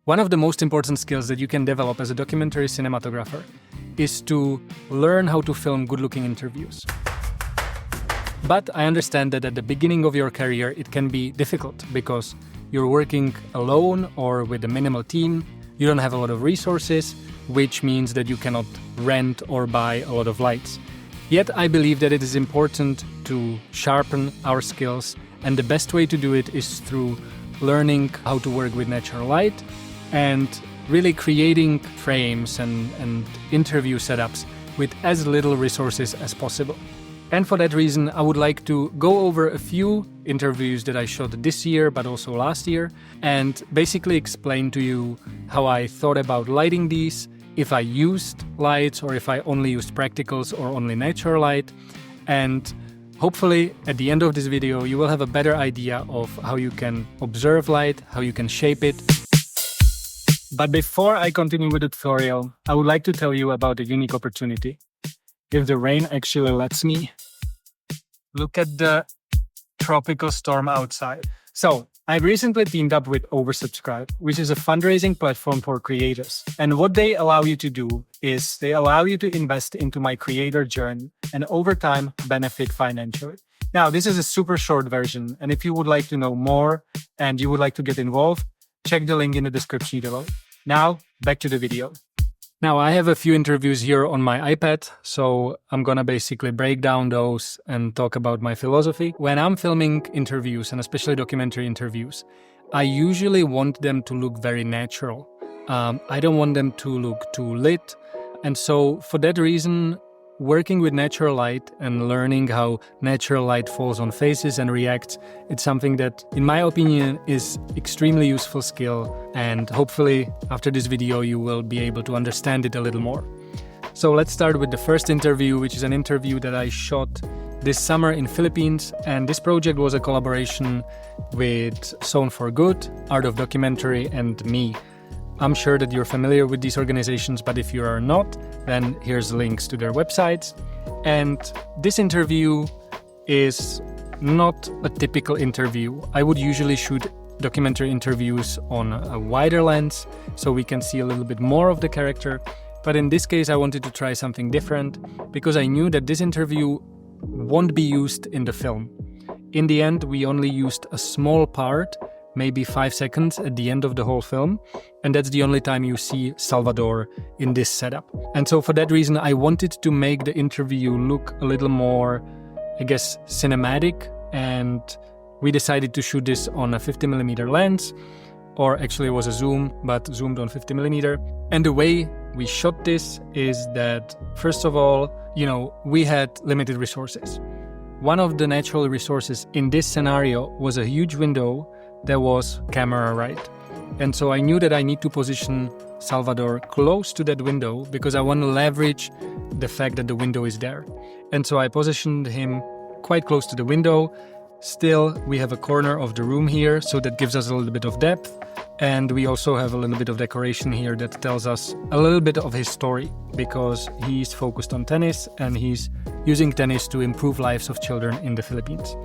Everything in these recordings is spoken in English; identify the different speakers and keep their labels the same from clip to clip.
Speaker 1: One of the most important skills that you can develop as a documentary cinematographer is to learn how to film good-looking interviews. But I understand that at the beginning of your career it can be difficult because you're working alone or with a minimal team, you don't have a lot of resources, which means that you cannot rent or buy a lot of lights. Yet I believe that it is important to sharpen our skills, and the best way to do it is through learning how to work with natural light and really creating frames and interview setups with as little resources as possible. And for that reason, I would like to go over a few interviews that I shot this year, but also last year, and basically explain to you how I thought about lighting these, if I used lights or if I only used practicals or only natural light. And hopefully at the end of this video, you will have a better idea of how you can observe light, how you can shape it. But before I continue with the tutorial, I would like to tell you about a unique opportunity. If the rain actually lets me. Look at the tropical storm outside. So, I recently teamed up with Oversubscribe, which is a fundraising platform for creators. And what they allow you to do is they allow you to invest into my creator journey and over time benefit financially. Now, this is a super short version, and if you would like to know more and you would like to get involved, check the link in the description below. Now, back to the video. Now, I have a few interviews here on my iPad, so I'm gonna basically break down those and talk about my philosophy. When I'm filming interviews, and especially documentary interviews, I usually want them to look very natural. I don't want them to look too lit. And so for that reason, working with natural light and learning how natural light falls on faces and reacts, it's something that, in my opinion, is extremely useful skill, and hopefully after this video you will be able to understand it a little more. So let's start with the first interview, which is an interview that I shot this summer in Philippines, and this project was a collaboration with Sown for Good, Art of Documentary, and me. I'm sure that you're familiar with these organizations, but if you are not, then here's links to their websites. And this interview is not a typical interview. I would usually shoot documentary interviews on a wider lens, so we can see a little bit more of the character. But in this case, I wanted to try something different because I knew that this interview won't be used in the film. In the end, we only used a small part, maybe 5 seconds at the end of the whole film, and that's the only time you see Salvador in this setup. And so for that reason, I wanted to make the interview look a little more, I guess, cinematic, and we decided to shoot this on a 50mm lens, or actually it was a zoom, but zoomed on 50mm. And the way we shot this is that, first of all, we had limited resources. One of the natural resources in this scenario was a huge window that was camera right. And so I knew that I need to position Salvador close to that window because I want to leverage the fact that the window is there. And so I positioned him quite close to the window. Still, we have a corner of the room here, so that gives us a little bit of depth. And we also have a little bit of decoration here that tells us a little bit of his story, because he's focused on tennis and he's using tennis to improve lives of children in the Philippines.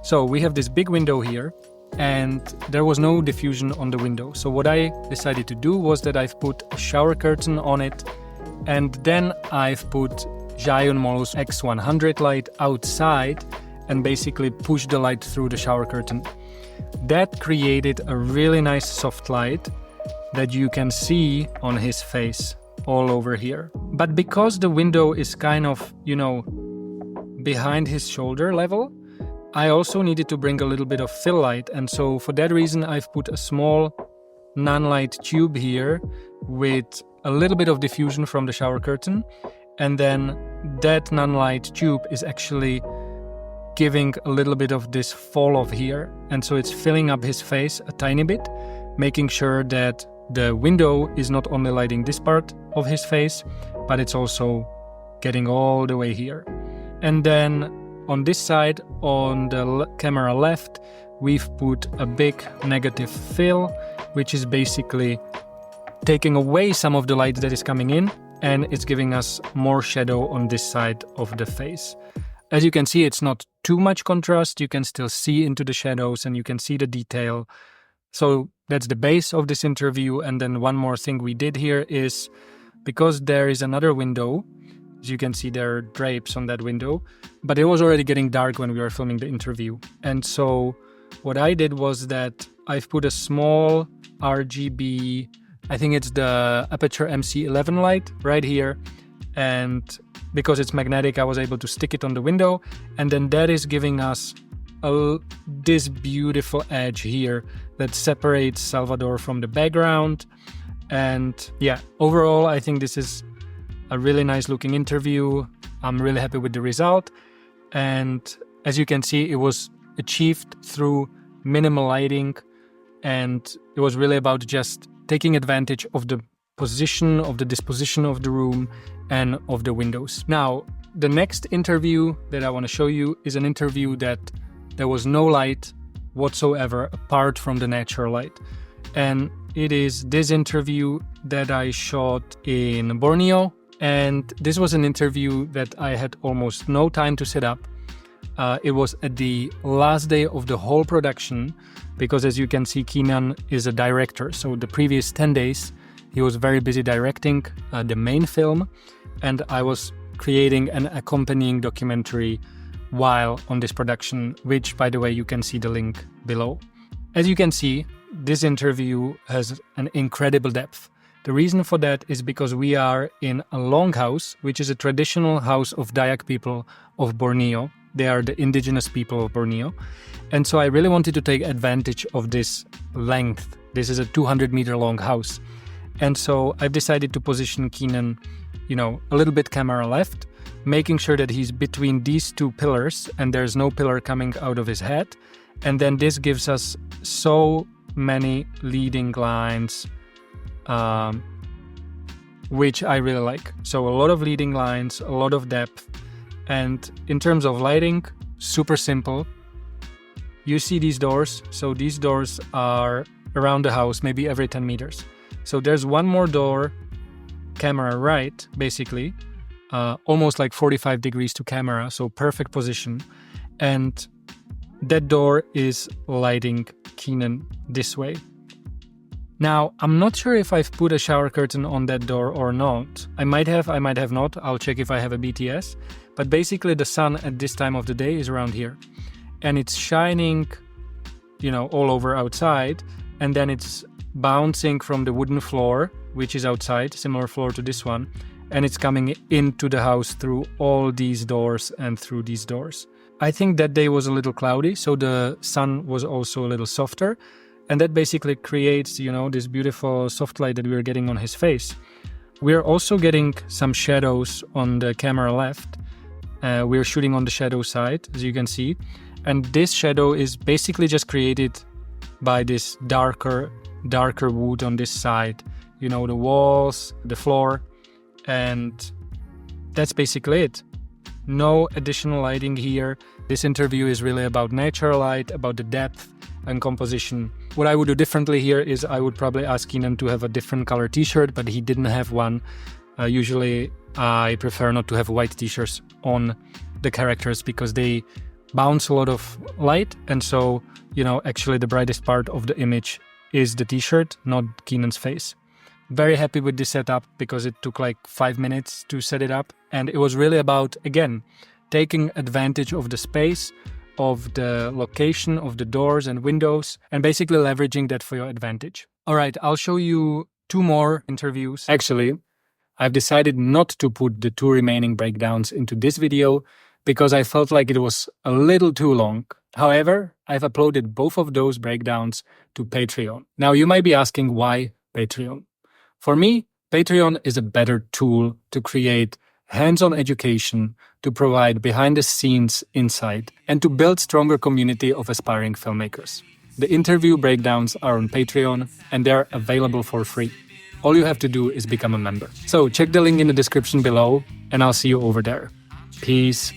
Speaker 1: So we have this big window here, and there was no diffusion on the window. So what I decided to do was that I've put a shower curtain on it, and then I've put Giant Molus X100 light outside and basically pushed the light through the shower curtain. That created a really nice soft light that you can see on his face all over here. But because the window is kind of, behind his shoulder level, I also needed to bring a little bit of fill light, and so for that reason I've put a small non-light tube here with a little bit of diffusion from the shower curtain, and then that non-light tube is actually giving a little bit of this fall off here, and so it's filling up his face a tiny bit, making sure that the window is not only lighting this part of his face, but it's also getting all the way here. And then on this side, on the camera left, we've put a big negative fill, which is basically taking away some of the light that is coming in, and it's giving us more shadow on this side of the face. As you can see, it's not too much contrast. You can still see into the shadows and you can see the detail. So that's the base of this interview. And then one more thing we did here is, because there is another window, as you can see, there are drapes on that window, but it was already getting dark when we were filming the interview. And so what I did was that I've put a small RGB, I think it's the Aperture MC11 light right here. And because it's magnetic, I was able to stick it on the window. And then that is giving us this beautiful edge here that separates Salvador from the background. And yeah, overall, I think this is a really nice looking interview. I'm really happy with the result. And as you can see, it was achieved through minimal lighting. And it was really about just taking advantage of the position, of the disposition of the room and of the windows. Now, the next interview that I want to show you is an interview that there was no light whatsoever apart from the natural light. And it is this interview that I shot in Borneo. And this was an interview that I had almost no time to set up. It was at the last day of the whole production, because as you can see, Keenan is a director. So the previous 10 days, he was very busy directing the main film. And I was creating an accompanying documentary while on this production, which, by the way, you can see the link below. As you can see, this interview has an incredible depth. The reason for that is because we are in a longhouse, which is a traditional house of Dayak people of Borneo. They are the indigenous people of Borneo. And so I really wanted to take advantage of this length. This is a 200-meter long house. And so I've decided to position Keenan, a little bit camera left, making sure that he's between these two pillars and there's no pillar coming out of his head. And then this gives us so many leading lines, which I really like. So a lot of leading lines, a lot of depth. And in terms of lighting, super simple. You see these doors. So these doors are around the house, maybe every 10 meters. So there's one more door, camera right, basically, almost like 45 degrees to camera, so perfect position. And that door is lighting Keenan this way. Now, I'm not sure if I've put a shower curtain on that door or not. I might have not. I'll check if I have a BTS. But basically the sun at this time of the day is around here. And it's shining, all over outside. And then it's bouncing from the wooden floor, which is outside, similar floor to this one. And it's coming into the house through all these doors and through these doors. I think that day was a little cloudy, so the sun was also a little softer. And that basically creates, this beautiful soft light that we're getting on his face. We're also getting some shadows on the camera left. We're shooting on the shadow side, as you can see. And this shadow is basically just created by this darker wood on this side. The walls, the floor. And that's basically it. No additional lighting here. This interview is really about natural light, about the depth and composition. What I would do differently here is I would probably ask Keenan to have a different color t-shirt, but he didn't have one. Usually I prefer not to have white t-shirts on the characters because they bounce a lot of light. And so, actually the brightest part of the image is the t-shirt, not Keenan's face. Very happy with this setup because it took like 5 minutes to set it up. And it was really about, again, taking advantage of the space, of the location, of the doors and windows, and basically leveraging that for your advantage. All right, I'll show you 2 more interviews. Actually, I've decided not to put the 2 remaining breakdowns into this video because I felt like it was a little too long. However, I've uploaded both of those breakdowns to Patreon. Now, you might be asking why Patreon? For me, Patreon is a better tool to create hands-on education, to provide behind-the-scenes insight, and to build stronger community of aspiring filmmakers. The interview breakdowns are on Patreon, and they're available for free. All you have to do is become a member. So check the link in the description below, and I'll see you over there. Peace.